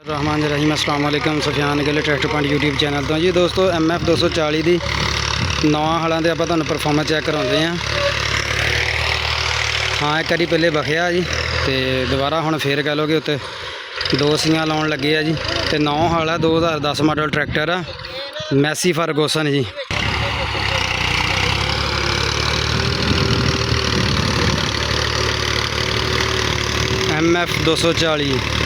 रहमान रहीम अस्सलाम वालेकुम Sufiyan Gill tractor point YouTube channel तो जी दोस्तों MF 240 की नवा हालों के आप परफॉर्मेंस चैक कराते हैं। हाँ एक बारी पहले बखिया जी तो दोबारा हम फिर कह लो कि उत्ते दो सीयां लाउन लगे है जी। तो 9 हाल है 2010 मॉडल ट्रैक्टर आ मैसी फर्गूसन जी। MF 240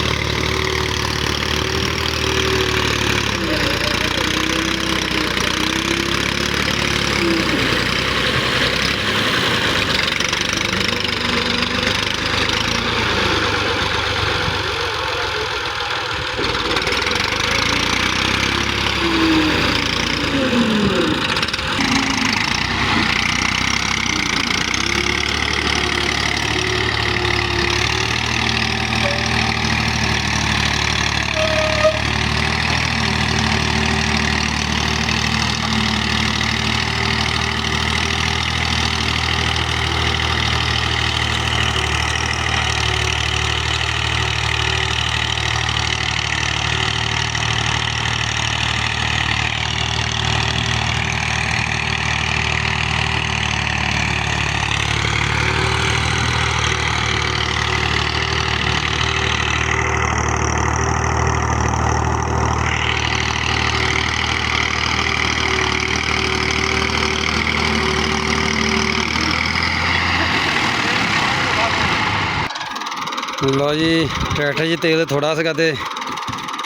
लो जी ट्रैक्टर जी तेल थोड़ा सगा तो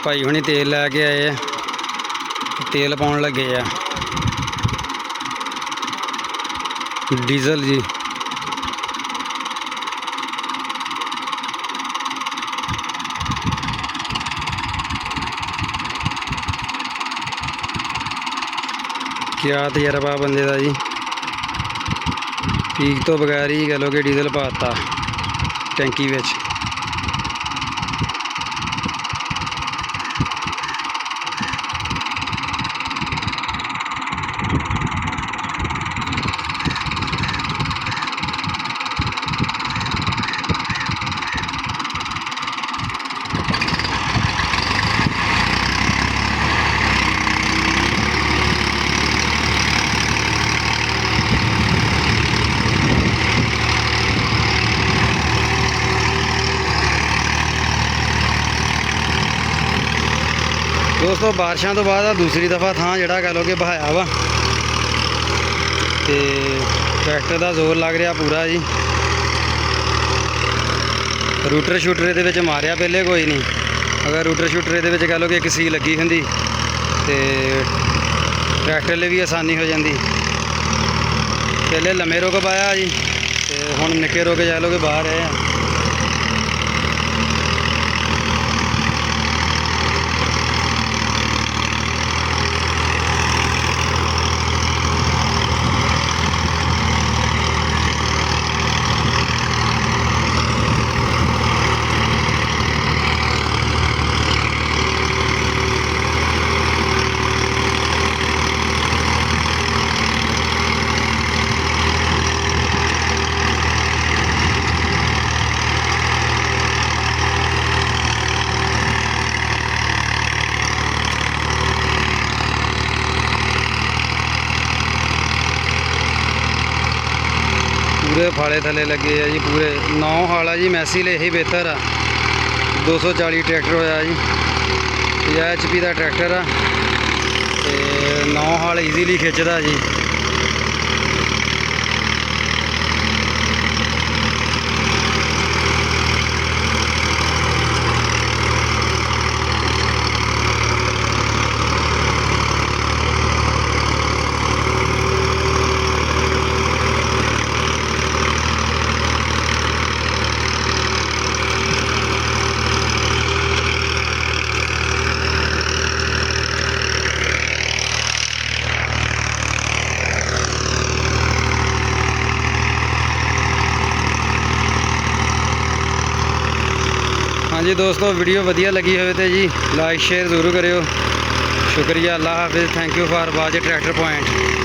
भाई हुणी तेल लैके आए हैं, तेल पाउन लगे है डीजल जी। क्या तजर्बा बंदे का जी, पीक तो बगैर ही कह लो कि डीजल पाता टैंकी विच। दोस्तों बारिशों तो बाद दूसरी दफ़ा थां जड़ा कह लो कि बहाया वा ते ट्रैक्टर का जोर लग रहा पूरा जी। रूटर शूटर ये मारिया पहले कोई नहीं, अगर रूटर शूटर ये कह लो कि एक सी लगी होंगी तो ट्रैक्टर लिए भी आसानी हो जाती। पहले लम्बे रुक पाया जी तो हुण निक्के रुक कह लो कि बाहर है। पूरे फाले थले लगे है जी, पूरे 9 हाल है जी। मैसी ले ही बेहतर आ 240 ट्रैक्टर होया जी, 50 HP का ट्रैक्टर आ ते 9 हाल ईजीली खिंचदा जी। हाँ जी दोस्तों वीडियो वधिया लगी हो तो जी लाइक शेयर जरूर करियो। शुक्रिया, अल्लाह हाफिज़, thank you for watching tractor point.